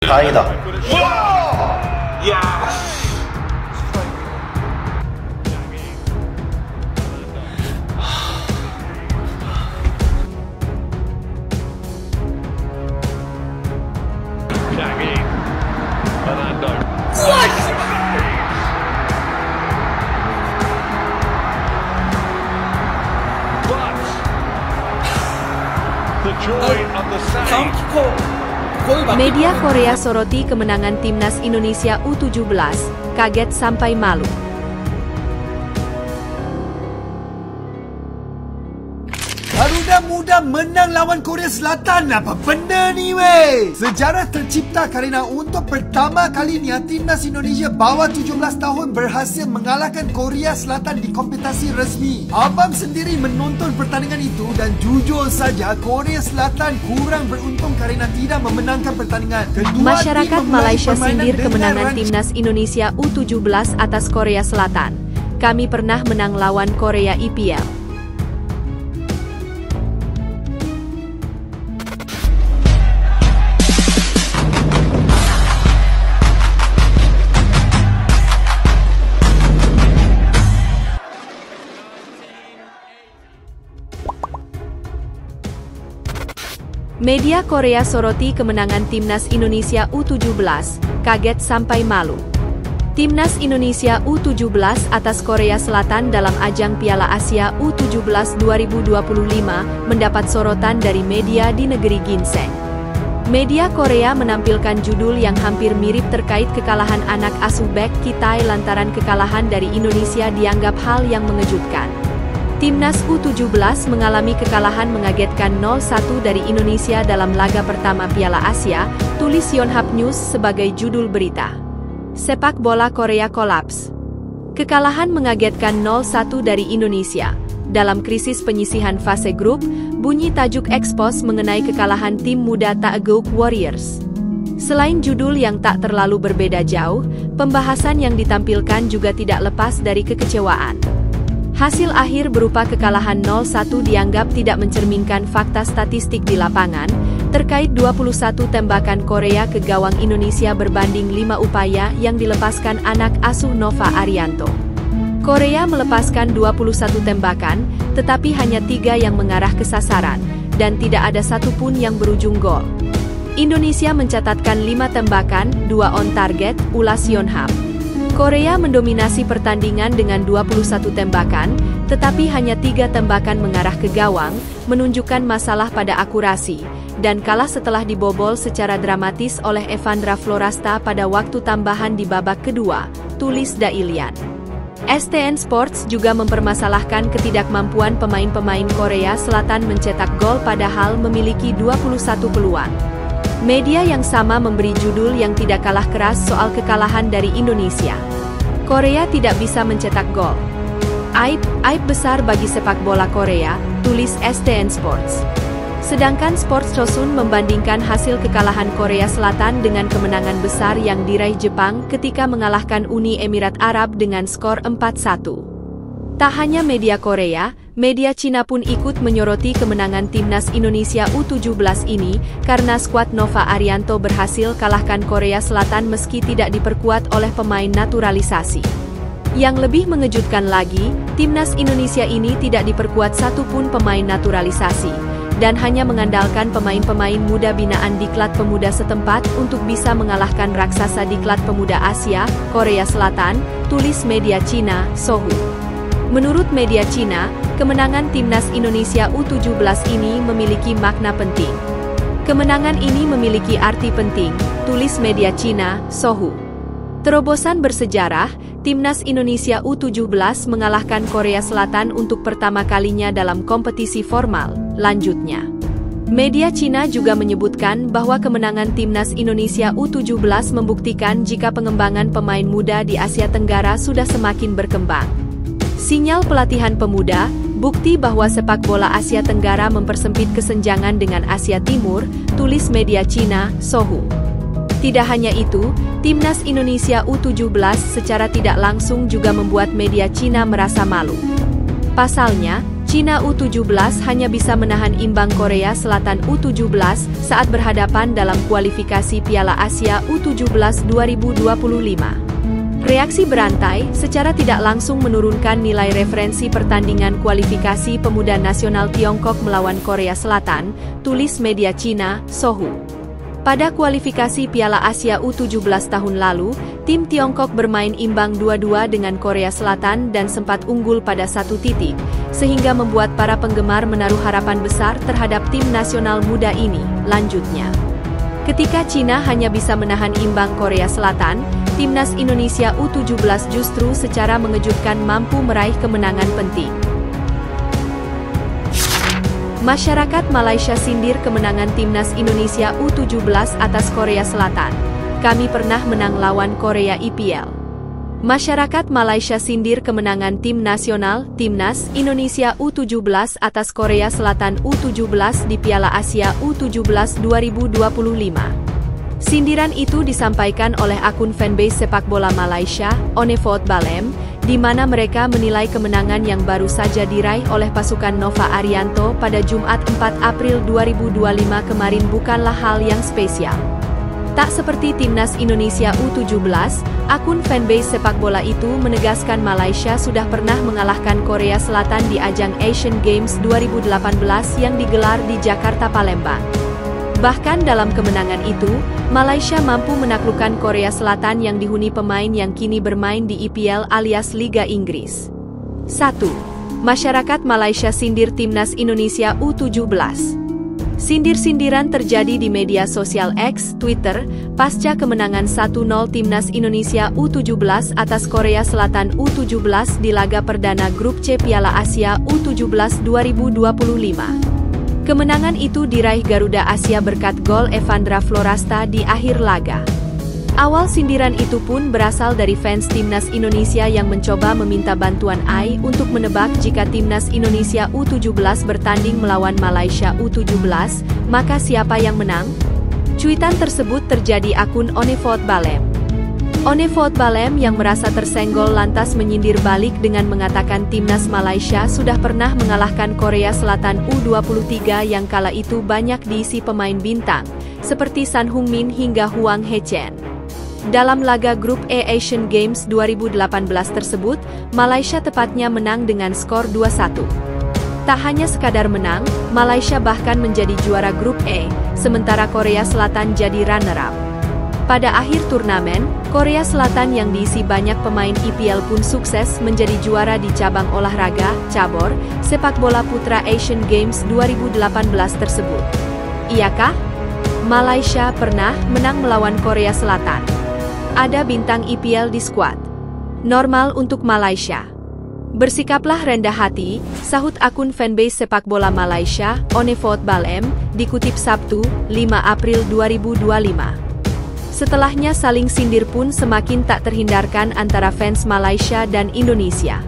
다행이다. Media Korea soroti kemenangan timnas Indonesia U17, kaget sampai malu. Garuda Muda menang lawan Korea Selatan. Apa benda ni weh? Sejarah tercipta kerana untuk pertama kalinya timnas Indonesia bawah 17 tahun berhasil mengalahkan Korea Selatan di kompetisi resmi. Abang sendiri menonton pertandingan itu dan jujur saja Korea Selatan kurang beruntung kerana tidak memenangkan pertandingan. Masyarakat Malaysia sindir kemenangan timnas Indonesia U17 atas Korea Selatan. Kami pernah menang lawan Korea IPL. Media Korea soroti kemenangan timnas Indonesia U17, kaget sampai malu. Timnas Indonesia U17 atas Korea Selatan dalam ajang Piala Asia U17 2025 mendapat sorotan dari media di negeri ginseng. Media Korea menampilkan judul yang hampir mirip terkait kekalahan anak asuh bek Kitai lantaran kekalahan dari Indonesia dianggap hal yang mengejutkan. Timnas U17 mengalami kekalahan mengagetkan 0-1 dari Indonesia dalam laga pertama Piala Asia, tulis Yonhap News sebagai judul berita. Sepak bola Korea kolaps. Kekalahan mengagetkan 0-1 dari Indonesia. Dalam krisis penyisihan fase grup, bunyi tajuk ekspos mengenai kekalahan tim muda Taeguk Warriors. Selain judul yang tak terlalu berbeda jauh, pembahasan yang ditampilkan juga tidak lepas dari kekecewaan. Hasil akhir berupa kekalahan 0-1 dianggap tidak mencerminkan fakta statistik di lapangan, terkait 21 tembakan Korea ke gawang Indonesia berbanding 5 upaya yang dilepaskan anak asuh Nova Arianto. Korea melepaskan 21 tembakan, tetapi hanya 3 yang mengarah ke sasaran, dan tidak ada satupun yang berujung gol. Indonesia mencatatkan 5 tembakan, 2 on target, ulas Yonhap. Korea mendominasi pertandingan dengan 21 tembakan, tetapi hanya 3 tembakan mengarah ke gawang, menunjukkan masalah pada akurasi, dan kalah setelah dibobol secara dramatis oleh Evandra Florasta pada waktu tambahan di babak kedua, tulis Dailian. STN Sports juga mempermasalahkan ketidakmampuan pemain-pemain Korea Selatan mencetak gol padahal memiliki 21 peluang. Media yang sama memberi judul yang tidak kalah keras soal kekalahan dari Indonesia. Korea tidak bisa mencetak gol. Aib besar bagi sepak bola Korea, tulis STN Sports. Sedangkan Sports Chosun membandingkan hasil kekalahan Korea Selatan dengan kemenangan besar yang diraih Jepang ketika mengalahkan Uni Emirat Arab dengan skor 4-1. Tak hanya media Korea, media Cina pun ikut menyoroti kemenangan timnas Indonesia U17 ini, karena skuad Nova Arianto berhasil kalahkan Korea Selatan meski tidak diperkuat oleh pemain naturalisasi. Yang lebih mengejutkan lagi, timnas Indonesia ini tidak diperkuat satupun pemain naturalisasi, dan hanya mengandalkan pemain-pemain muda binaan Diklat Pemuda setempat untuk bisa mengalahkan raksasa Diklat Pemuda Asia, Korea Selatan, tulis media Cina, Sohu. Menurut media Cina, kemenangan timnas Indonesia U17 ini memiliki makna penting. Kemenangan ini memiliki arti penting, tulis media Cina, Sohu. Terobosan bersejarah, timnas Indonesia U17 mengalahkan Korea Selatan untuk pertama kalinya dalam kompetisi formal, lanjutnya. Media Cina juga menyebutkan bahwa kemenangan timnas Indonesia U17 membuktikan jika pengembangan pemain muda di Asia Tenggara sudah semakin berkembang. Sinyal pelatihan pemuda, bukti bahwa sepak bola Asia Tenggara mempersempit kesenjangan dengan Asia Timur, tulis media Cina, Sohu. Tidak hanya itu, timnas Indonesia U17 secara tidak langsung juga membuat media Cina merasa malu. Pasalnya, Cina U17 hanya bisa menahan imbang Korea Selatan U17 saat berhadapan dalam kualifikasi Piala Asia U17 2025. Reaksi berantai secara tidak langsung menurunkan nilai referensi pertandingan kualifikasi pemuda nasional Tiongkok melawan Korea Selatan, tulis media Cina, Sohu. Pada kualifikasi Piala Asia U17 tahun lalu, tim Tiongkok bermain imbang 2-2 dengan Korea Selatan dan sempat unggul pada 1 titik, sehingga membuat para penggemar menaruh harapan besar terhadap tim nasional muda ini, lanjutnya. Ketika Cina hanya bisa menahan imbang Korea Selatan, timnas Indonesia U17 justru secara mengejutkan mampu meraih kemenangan penting. Masyarakat Malaysia sindir kemenangan timnas Indonesia U17 atas Korea Selatan. Kami pernah menang lawan Korea IPL. Masyarakat Malaysia sindir kemenangan tim nasional, timnas Indonesia U17 atas Korea Selatan U17 di Piala Asia U17 2025. Sindiran itu disampaikan oleh akun fanbase sepak bola Malaysia, Onefot Balem, di mana mereka menilai kemenangan yang baru saja diraih oleh pasukan Nova Arianto pada Jumat 4 April 2025 kemarin bukanlah hal yang spesial. Tak seperti timnas Indonesia U17, akun fanbase sepak bola itu menegaskan Malaysia sudah pernah mengalahkan Korea Selatan di ajang Asian Games 2018 yang digelar di Jakarta Palembang. Bahkan dalam kemenangan itu, Malaysia mampu menaklukkan Korea Selatan yang dihuni pemain yang kini bermain di IPL alias Liga Inggris. 1. Masyarakat Malaysia sindir timnas Indonesia U17. Sindir-sindiran terjadi di media sosial X, Twitter, pasca kemenangan 1-0 timnas Indonesia U17 atas Korea Selatan U17 di laga perdana Grup C Piala Asia U17 2025. Kemenangan itu diraih Garuda Asia berkat gol Evandra Florasta di akhir laga. Awal sindiran itu pun berasal dari fans timnas Indonesia yang mencoba meminta bantuan AI untuk menebak jika timnas Indonesia U17 bertanding melawan Malaysia U17, maka siapa yang menang? Cuitan tersebut terjadi akun Onefot Balem. Onefot Balem yang merasa tersenggol lantas menyindir balik dengan mengatakan timnas Malaysia sudah pernah mengalahkan Korea Selatan U23 yang kala itu banyak diisi pemain bintang, seperti San Heung-min hingga Huang He-chen. Dalam laga Grup E Asian Games 2018 tersebut, Malaysia tepatnya menang dengan skor 2-1. Tak hanya sekadar menang, Malaysia bahkan menjadi juara Grup E, sementara Korea Selatan jadi runner-up. Pada akhir turnamen, Korea Selatan yang diisi banyak pemain IPL pun sukses menjadi juara di cabang olahraga, cabur, sepak bola putra Asian Games 2018 tersebut. Iyakah? Malaysia pernah menang melawan Korea Selatan. Ada bintang IPL di skuad. Normal untuk Malaysia. Bersikaplah rendah hati, sahut akun fanbase sepak bola Malaysia, Onefot Balem, dikutip Sabtu, 5 April 2025. Setelahnya saling sindir pun semakin tak terhindarkan antara fans Malaysia dan Indonesia.